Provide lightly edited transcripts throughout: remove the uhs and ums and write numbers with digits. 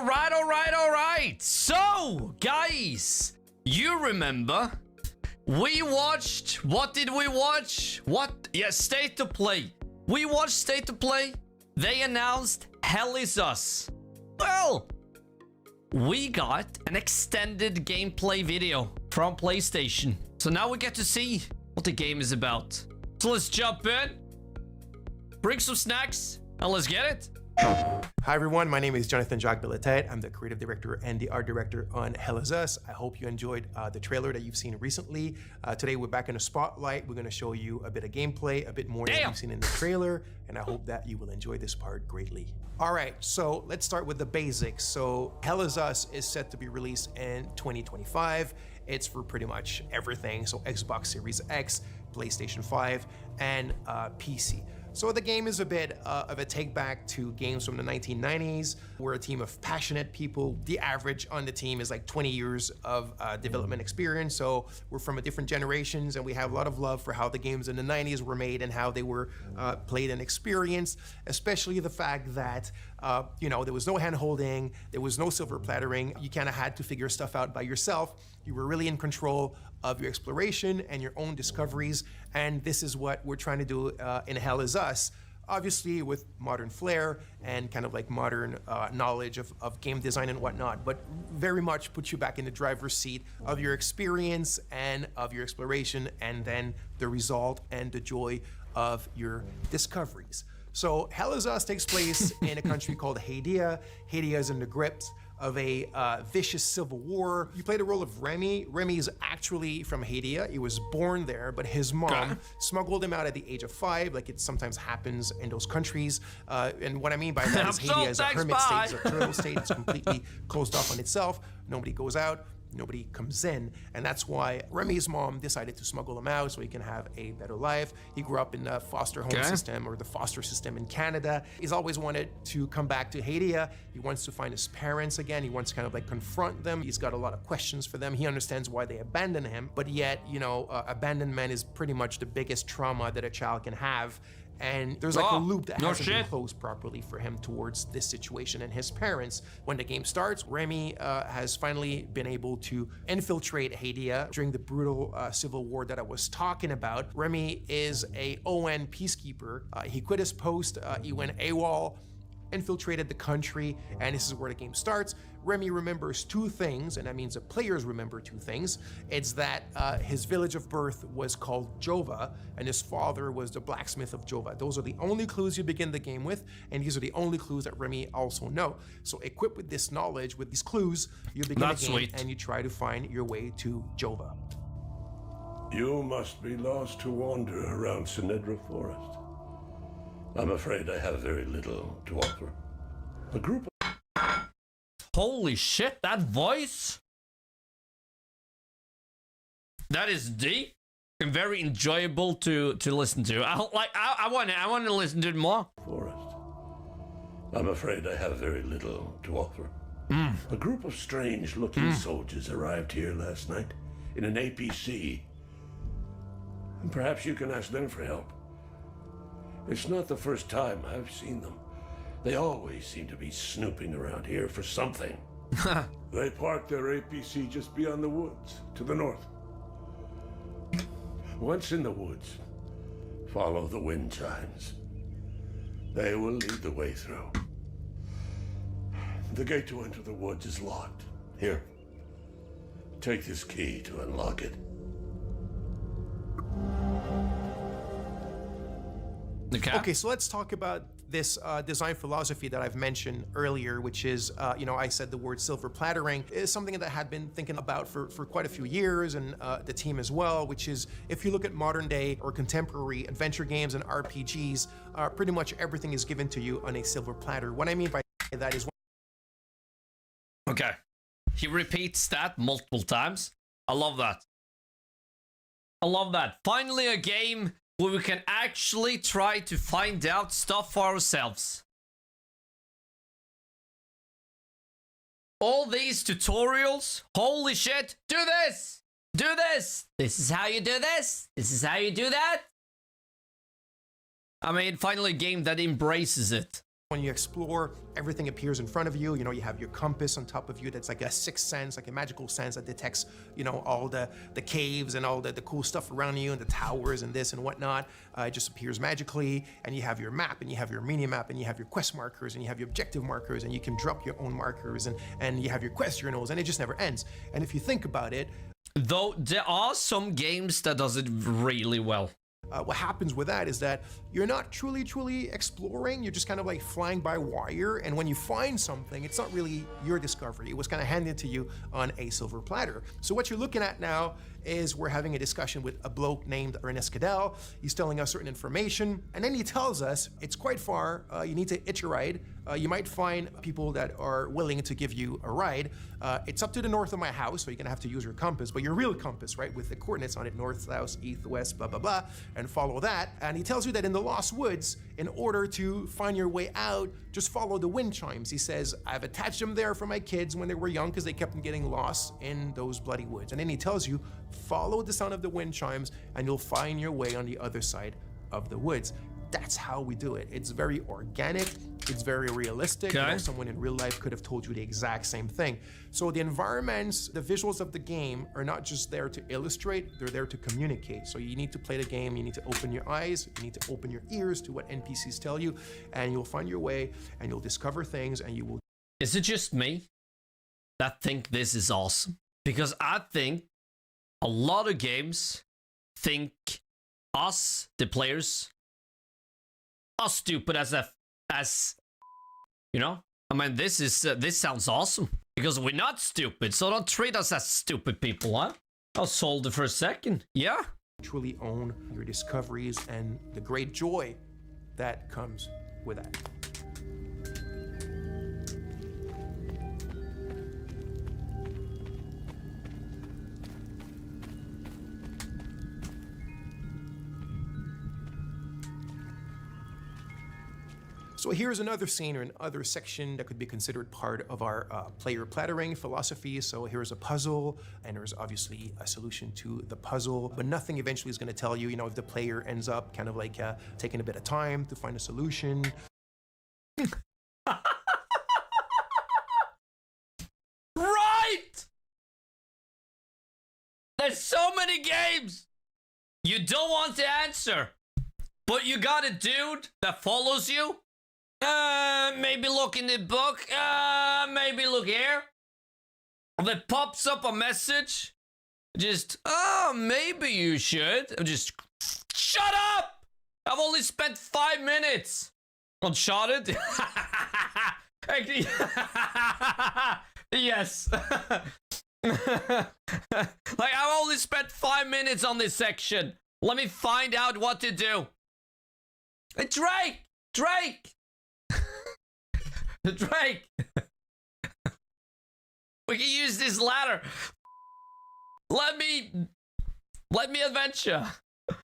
All right. So, guys, you remember we watched, what did we watch? Yeah, State to Play. We watched State to Play. They announced Hell Is Us. Well, we got an extended gameplay video from PlayStation. So now we get to see what the game is about. So let's jump in, bring some snacks, and let's get it. Hi everyone, my name is Jonathan Jacques Billetet. I'm the creative director and the art director on Hell Is Us. I hope you enjoyed the trailer that you've seen recently. Today we're back in the spotlight. We're going to show you a bit of gameplay, a bit more than you've seen in the trailer, and I hope that you will enjoy this part greatly. All right, so let's start with the basics. So Hell Is Us is set to be released in 2025. It's for pretty much everything, so Xbox Series X, PlayStation 5, and PC. So the game is a bit of a take back to games from the 1990s. We're a team of passionate people. The average on the team is like 20 years of development experience. So we're from a different generations and we have a lot of love for how the games in the 90s were made and how they were played and experienced, especially the fact that there was no hand holding, there was no silver plattering. You kind of had to figure stuff out by yourself. You were really in control of your exploration and your own discoveries, and this is what we're trying to do in Hell Is Us, obviously with modern flair and kind of like modern knowledge of game design and whatnot, but very much put you back in the driver's seat of your experience and of your exploration, and then the result and the joy of your discoveries. So Hell Is Us takes place in a country called Hadia. Hadia is in the grips of a vicious civil war. You play the role of Remy. Remy is actually from Hadia. He was born there, but his mom smuggled him out at the age of 5, like it sometimes happens in those countries. And what I mean by that is Hadia is a hermit state, it's a turtle state. It's completely closed off on itself. Nobody goes out, nobody comes in, and that's why Remy's mom decided to smuggle him out so he can have a better life. He grew up in the foster home system, or the foster system in Canada. He's always wanted to come back to Hadia. He wants to find his parents again. He wants to kind of like confront them. He's got a lot of questions for them. He understands why they abandoned him, but yet, abandonment is pretty much the biggest trauma that a child can have. And there's like a loop that hasn't been closed properly for him towards this situation and his parents. When the game starts, Remy has finally been able to infiltrate Hadia during the brutal civil war that I was talking about. Remy is a ON peacekeeper. He quit his post, he went AWOL, infiltrated the country, and this is where the game starts. Remy remembers 2 things, and that means the players remember 2 things. It's that his village of birth was called Jova, and his father was the blacksmith of Jova. Those are the only clues you begin the game with, and these are the only clues that Remy also know. So equipped with this knowledge, with these clues, you begin the game and you try to find your way to Jova. You must be lost to wander around Sinedra Forest. I'm afraid I have very little to offer. A group of... Holy shit, that voice? That is deep and very enjoyable to listen to. I want to listen to it more. Forest. I'm afraid I have very little to offer. A group of strange-looking soldiers arrived here last night in an APC. And perhaps you can ask them for help. It's not the first time I've seen them. They always seem to be snooping around here for something. They parked their APC just beyond the woods, to the north. Once in the woods, follow the wind chimes. They will lead the way through. The gate to enter the woods is locked. Here, take this key to unlock it. Okay, so let's talk about this design philosophy that I've mentioned earlier, which is, I said the word silver plattering is something that I had been thinking about for quite a few years, and the team as well, which is, if you look at modern day or contemporary adventure games and RPGs, pretty much everything is given to you on a silver platter. What I mean by that is... Okay. He repeats that multiple times. I love that. I love that. Finally a game where we can actually try to find out stuff for ourselves. All these tutorials, holy shit, do this, this is how you do this is how you do that. I mean, finally a game that embraces it. When you explore, everything appears in front of you. You know, you have your compass on top of you that's like a sixth sense, like a magical sense that detects, you know, all the caves and all the cool stuff around you and the towers and this and whatnot. It just appears magically. And you have your map and you have your mini map and you have your quest markers and you have your objective markers and you can drop your own markers and you have your quest journals and it just never ends. And if you think about it, though there are some games that does it really well. What happens with that is that you're not truly exploring. You're just kind of like flying by wire. And when you find something, it's not really your discovery. It was kind of handed to you on a silver platter. So what you're looking at now is we're having a discussion with a bloke named Ernest Cadell. He's telling us certain information. And then he tells us it's quite far. You need to hitch a ride. You might find people that are willing to give you a ride. It's up to the north of my house, so you're gonna have to use your compass, but your real compass, right, with the coordinates on it, north, south, east, west, blah, blah, blah, and follow that. And he tells you that in the Lost Woods, in order to find your way out, just follow the wind chimes. He says, I've attached them there for my kids when they were young because they kept on getting lost in those bloody woods. And then he tells you, follow the sound of the wind chimes and you'll find your way on the other side of the woods. That's how we do it. It's very organic. It's very realistic. Okay. You know, someone in real life could have told you the exact same thing. So the environments, the visuals of the game are not just there to illustrate, they're there to communicate. So you need to play the game, you need to open your eyes, you need to open your ears to what NPCs tell you, and you'll find your way and you'll discover things and you will. Is it just me that think this is awesome? Because I think a lot of games think us, the players, are stupid as you know. I mean, this sounds awesome because we're not stupid, so don't treat us as stupid people, huh? I was sold it for a second. Yeah. Truly own your discoveries and the great joy that comes with that. So here's another scene or another section that could be considered part of our player plattering philosophy. So here's a puzzle, and there's obviously a solution to the puzzle, but nothing eventually is going to tell you, you know, if the player ends up kind of like taking a bit of time to find a solution. Right! There's so many games you don't want to answer, but you got a dude that follows you. Maybe look in the book. Maybe look here. That pops up a message. Just, maybe you should. Just, shut up! I've only spent 5 minutes. Uncharted? Yes. Like, I've only spent 5 minutes on this section. Let me find out what to do. Hey, Drake! Drake! Drake! We can use this ladder. Let me adventure.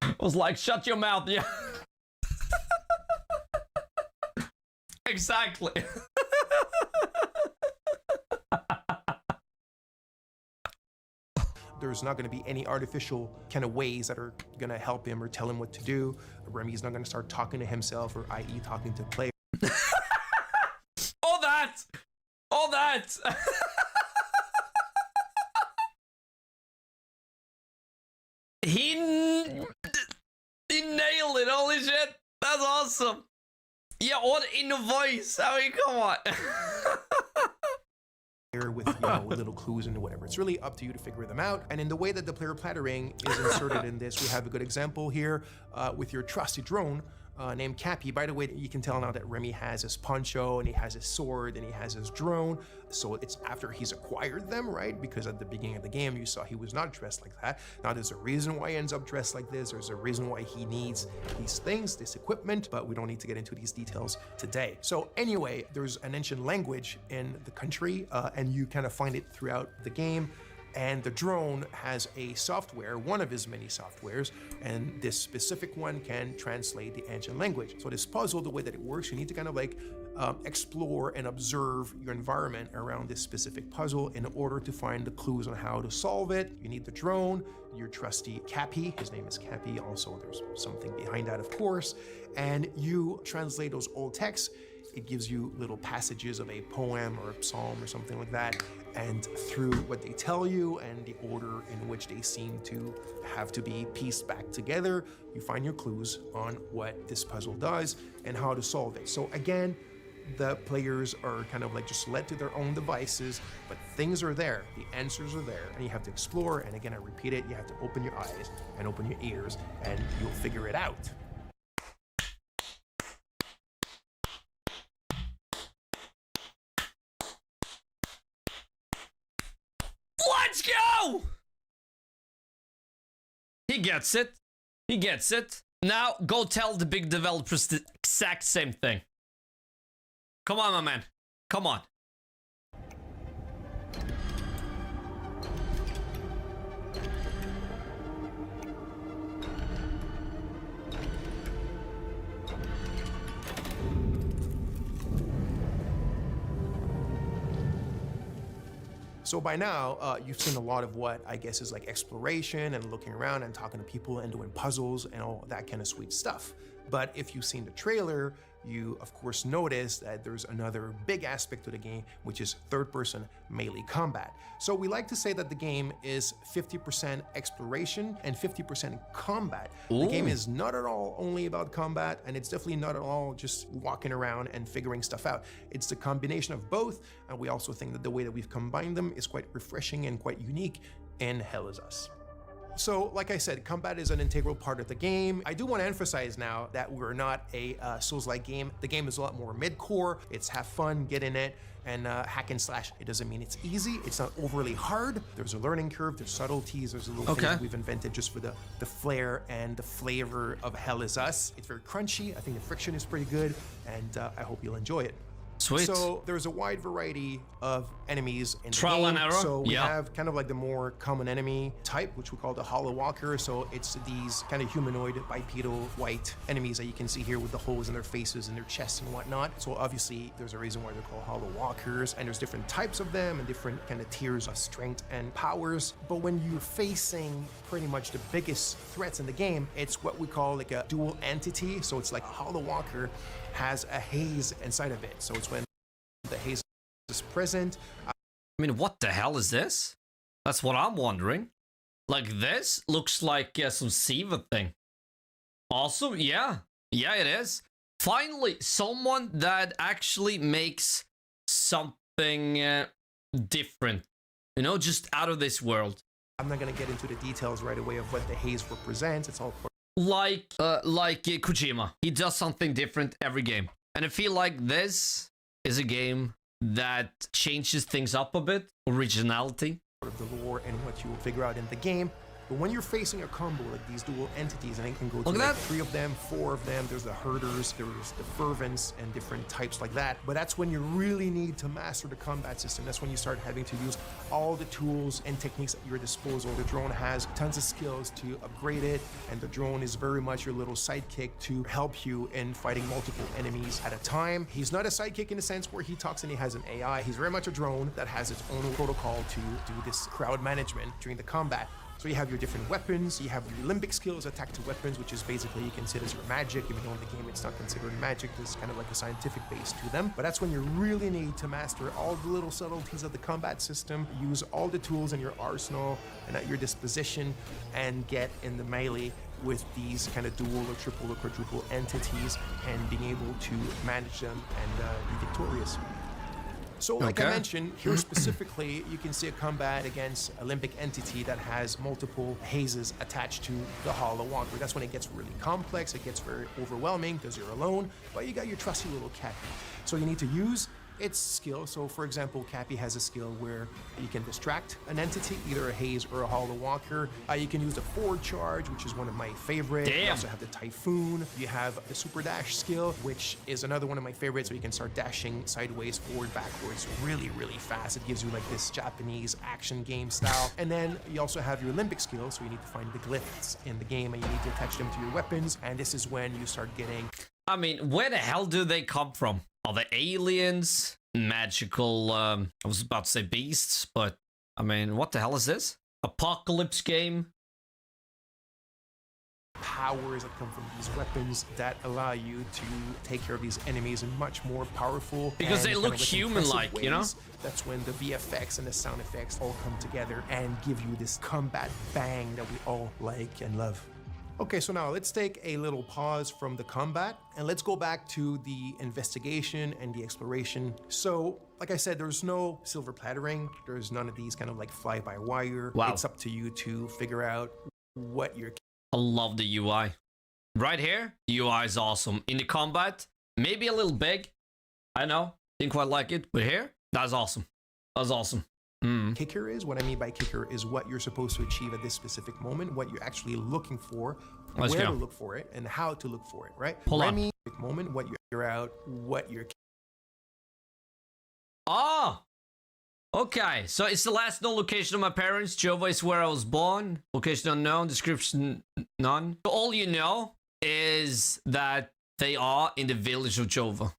I was like, shut your mouth, yeah. Exactly. There's not going to be any artificial kind of ways that are going to help him or tell him what to do. Remy's not going to start talking to himself or i.e. talking to players. All that. He nailed it. Holy shit. That's awesome. Yeah, what in the voice? I mean, come on. With, you know, with little clues and whatever. It's really up to you to figure them out. And in the way that the player plattering is inserted in this, we have a good example here with your trusty drone named Cappy. By the way, you can tell now that Remy has his poncho and he has his sword and he has his drone. So it's after he's acquired them, right? Because at the beginning of the game, you saw he was not dressed like that. Now there's a reason why he ends up dressed like this. There's a reason why he needs these things, this equipment, but we don't need to get into these details today. So anyway, there's an ancient language in the country and you kind of find it throughout the game. And the drone has a software, one of his many softwares, and this specific one can translate the ancient language. So this puzzle, the way that it works, you need to kind of like explore and observe your environment around this specific puzzle in order to find the clues on how to solve it. You need the drone, your trusty Cappy, his name is Cappy, also there's something behind that of course, and you translate those old texts it gives you little passages of a poem or a psalm or something like that. And through what they tell you and the order in which they seem to have to be pieced back together, you find your clues on what this puzzle does and how to solve it. So again, the players are kind of like just led to their own devices, but things are there, the answers are there, and you have to explore. And again, I repeat it, you have to open your eyes and open your ears, and you'll figure it out. Let's go! He gets it. He gets it. Now go tell the big developers the exact same thing. Come on, my man. Come on. So by now, you've seen a lot of what I guess is like exploration and looking around and talking to people and doing puzzles and all that kind of sweet stuff. But if you've seen the trailer, you of course notice that there's another big aspect to the game, which is third-person melee combat. So we like to say that the game is 50% exploration and 50% combat. Ooh. The game is not at all only about combat, and it's definitely not at all just walking around and figuring stuff out. It's the combination of both, and we also think that the way that we've combined them is quite refreshing and quite unique in Hell Is Us. So, like I said, combat is an integral part of the game. I do want to emphasize now that we're not a Souls-like game. The game is a lot more mid-core. It's have fun, get in it, and hack and slash. It doesn't mean it's easy. It's not overly hard. There's a learning curve. There's subtleties. There's a little things that we've invented just for the flair and the flavor of Hell Is Us. It's very crunchy. I think the friction is pretty good, and I hope you'll enjoy it. Sweet. So there's a wide variety of enemies in the Trial game. and error. So we have kind of like the more common enemy type, which we call the Hollow Walker. So it's these kind of humanoid, bipedal, white enemies that you can see here with the holes in their faces and their chests and whatnot. So obviously there's a reason why they're called Hollow Walkers, and there's different types of them and different kind of tiers of strength and powers. But when you're facing pretty much the biggest threats in the game, it's what we call like a dual entity. So it's like a Hollow Walker has a haze inside of it. So it's when the haze is present. I mean, what the hell is this? That's what I'm wondering. Like, this looks like some Siva thing. Awesome, yeah. Yeah, it is. Finally, someone that actually makes something different. You know, just out of this world. I'm not gonna get into the details right away of what the haze represents. It's all like Kojima. He does something different every game. And I feel like this is a game that changes things up a bit. Originality. part of the lore and what you will figure out in the game. But when you're facing a combo like these dual entities, and it can go to like 3 of them, 4 of them, there's the herders, there's the fervents, and different types like that. But that's when you really need to master the combat system. That's when you start having to use all the tools and techniques at your disposal. The drone has tons of skills to upgrade it, and the drone is very much your little sidekick to help you in fighting multiple enemies at a time. He's not a sidekick in the sense where he talks and he has an AI. He's very much a drone that has its own protocol to do this crowd management during the combat. So you have your different weapons, you have your limbic skills, attack to weapons, which is basically you consider as your magic, even though in the game it's not considered magic, there's kind of like a scientific base to them. But that's when you really need to master all the little subtleties of the combat system, use all the tools in your arsenal and at your disposition, and get in the melee with these kind of dual or triple or quadruple entities and being able to manage them and be victorious. So like I mentioned, here specifically, you can see a combat against a limbic entity that has multiple hazes attached to the Hollow Walker. That's when it gets really complex, it gets very overwhelming because you're alone, but you got your trusty little Cappy. So you need to use its skill. So for example, Cappy has a skill where you can distract an entity, either a haze or a Hollow Walker. You can use the forward charge, which is one of my favorites. You also have the Typhoon. You have the super dash skill, which is another one of my favorites, so you can start dashing sideways, forward, backwards, really, really fast. It gives you like this Japanese action game style. And then you also have your limbic skill, so you need to find the glyphs in the game and you need to attach them to your weapons. And this is when you start getting... I mean, where the hell do they come from? Are they aliens? Magical, I was about to say beasts, but I mean, what the hell is this? Apocalypse game? powers that come from these weapons that allow you to take care of these enemies in much more powerful Because and they kind look of like human-like, impressive you know? ways. That's when the VFX and the sound effects all come together and give you this combat bang that we all like and love. Okay, so now let's take a little pause from the combat and let's go back to the investigation and the exploration. So, like I said, there's no silver plattering. There's none of these kind of like fly-by-wire. Wow. It's up to you to figure out what you're... I love the UI. Right here, the UI is awesome. In the combat, maybe a little big. I know, didn't quite like it, but here, that's awesome. That's awesome. Kicker is, what I mean by kicker is what you're supposed to achieve at this specific moment, what you're actually looking for, Let's where go. to look for it, and how to look for it, right? Hold on. Remy, moment, what you're out, what you're... Oh! Okay, so it's the last known location of my parents. Jova is where I was born. Location unknown, description none. All you know is that they are in the village of Jova.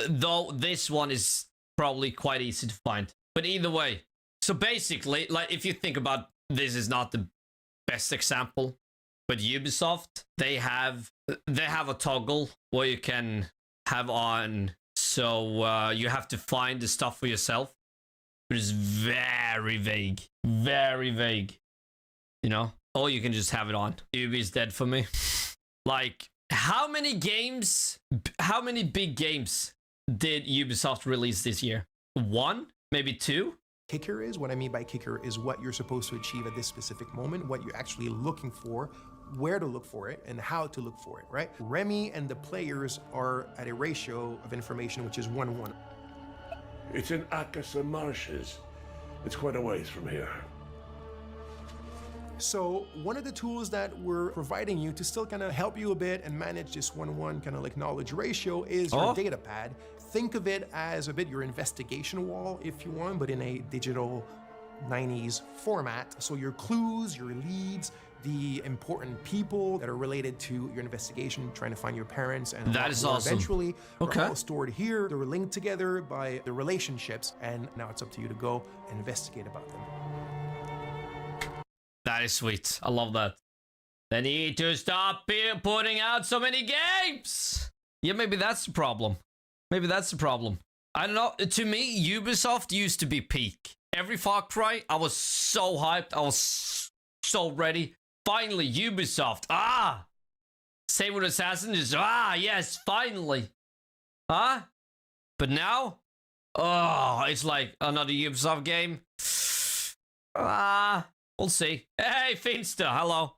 Though this one is probably quite easy to find. But either way, so basically, like if you think about this is not the best example, but Ubisoft, they have a toggle where you can have on, so you have to find the stuff for yourself. But it's very vague. Very vague. You know? Or you can just have it on. Ubi is dead for me. Like, how many big games did Ubisoft release this year? 1? Maybe 2? Kicker is, what I mean by kicker is what you're supposed to achieve at this specific moment, what you're actually looking for, where to look for it, and how to look for it, right? Remy and the players are at a ratio of information which is 1-1. It's in Akasa Marshes. It's quite a ways from here. So one of the tools that we're providing you to still kind of help you a bit and manage this 1-1 kind of like knowledge ratio is your data pad. Think of it as a bit your investigation wall, if you want, but in a digital 90s format. So your clues, your leads, the important people that are related to your investigation, trying to find your parents, and that is awesome. Eventually, okay, are all stored here. They're linked together by the relationships, and now it's up to you to go and investigate about them. That is sweet. I love that. They need to stop putting out so many games. Yeah, maybe that's the problem. Maybe that's the problem. I don't know. To me, Ubisoft used to be peak. Every Far Cry, I was so hyped. I was so ready. Finally, Ubisoft. Same with Assassin is, yes, finally. But now, it's like another Ubisoft game. We'll see. Hey, Finster, hello.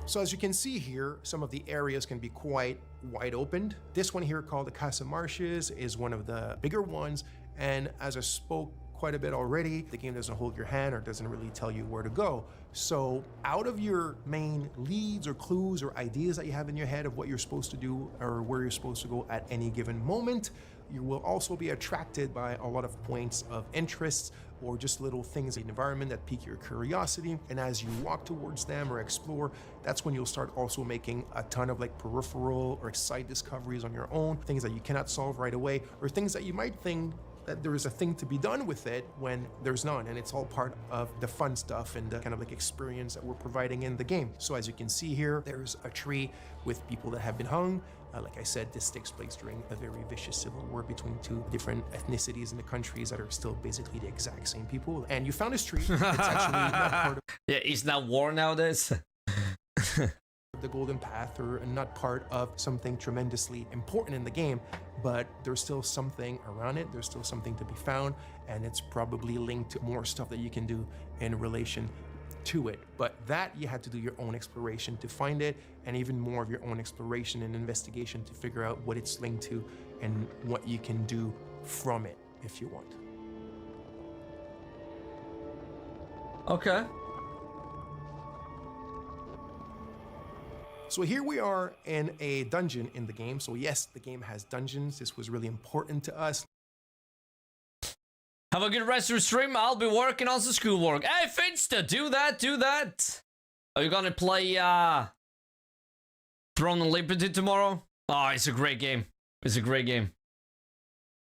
So as you can see here, some of the areas can be quite wide opened. This one here called the Casa Marshes is one of the bigger ones. And as I spoke quite a bit already, the game doesn't hold your hand or doesn't really tell you where to go. So out of your main leads or clues or ideas that you have in your head of what you're supposed to do or where you're supposed to go at any given moment, you will also be attracted by a lot of points of interest or just little things in the environment that pique your curiosity. And as you walk towards them or explore, that's when you'll start also making a ton of like peripheral or side discoveries on your own, things that you cannot solve right away, or things that you might think that there is a thing to be done with it when there's none, and it's all part of the fun stuff and the kind of like experience that we're providing in the game. So as you can see here, there's a tree with people that have been hung. Like I said, this takes place during a very vicious civil war between two different ethnicities in the countries that are still basically the exact same people. And you found this tree. It's actually not part of Yeah, is that war nowadays? the Golden Path or not part of something tremendously important in the game, but there's still something around it. There's still something to be found, and it's probably linked to more stuff that you can do in relation to it. But that you had to do your own exploration to find it, and even more of your own exploration and investigation to figure out what it's linked to and what you can do from it if you want. Okay. So here we are in a dungeon in the game. So yes, the game has dungeons. This was really important to us. Have a good rest of your stream. I'll be working on some schoolwork. Hey, Finster, do that, do that. Are you gonna play Throne of Liberty tomorrow? Oh, it's a great game. It's a great game.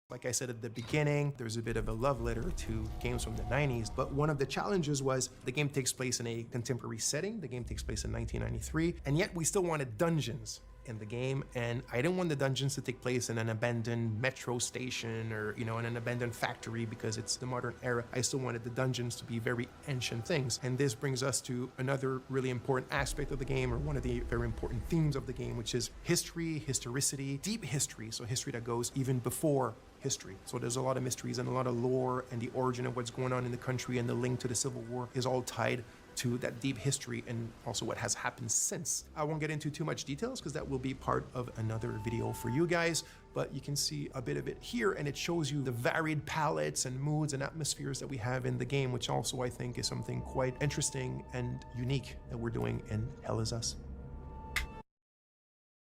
Like I said at the beginning, there's a bit of a love letter to games from the 90s, but one of the challenges was the game takes place in a contemporary setting. The game takes place in 1993, and yet we still wanted dungeons in the game, and I didn't want the dungeons to take place in an abandoned metro station or, you know, in an abandoned factory because it's the modern era. I still wanted the dungeons to be very ancient things. And this brings us to another really important aspect of the game, or one of the very important themes of the game, which is history, historicity, deep history. So history that goes even before history. So there's a lot of mysteries and a lot of lore, and the origin of what's going on in the country and the link to the Civil War is all tied to that deep history and also what has happened since. I won't get into too much details because that will be part of another video for you guys, but you can see a bit of it here, and it shows you the varied palettes and moods and atmospheres that we have in the game, which also I think is something quite interesting and unique that we're doing in Hell Is Us.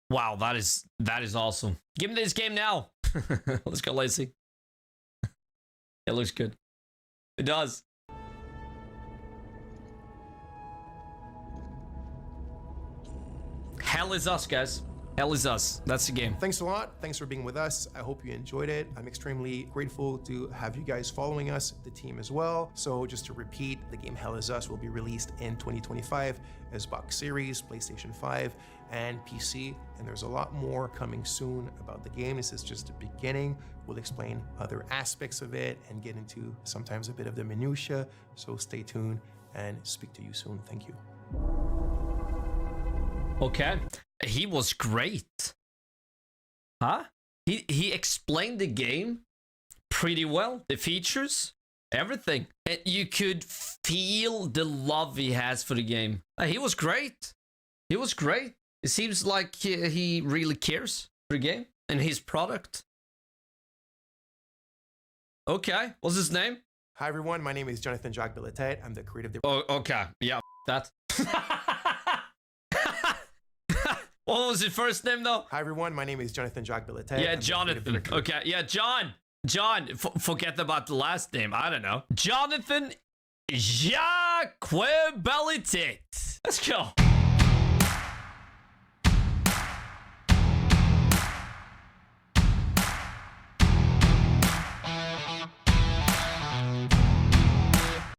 Wow, that is awesome. Give me this game now. Let's go, Lacey. It looks good. It does. Hell Is Us, guys. Hell Is Us. That's the game. Thanks a lot. Thanks for being with us. I hope you enjoyed it. I'm extremely grateful to have you guys following us, the team as well. So just to repeat, the game Hell Is Us will be released in 2025 as box series, PlayStation 5, and PC. And there's a lot more coming soon about the game. This is just the beginning. We'll explain other aspects of it and get into sometimes a bit of the minutia. So stay tuned and speak to you soon. Thank you. Okay. He was great. Huh? He explained the game pretty well. The features, everything. And you could feel the love he has for the game. He was great. He was great. It seems like he really cares for the game and his product. Okay. What's his name? Hi, everyone. My name is Jonathan Jacques Billetet. I'm the creative director. Oh, okay. Yeah, that. What was his first name, though? Hi, everyone. My name is Jonathan Jacques Billetet. Yeah, Jonathan. Okay, yeah, John. Forget about the last name. I don't know. Jonathan Jacques Billetet. Let's go.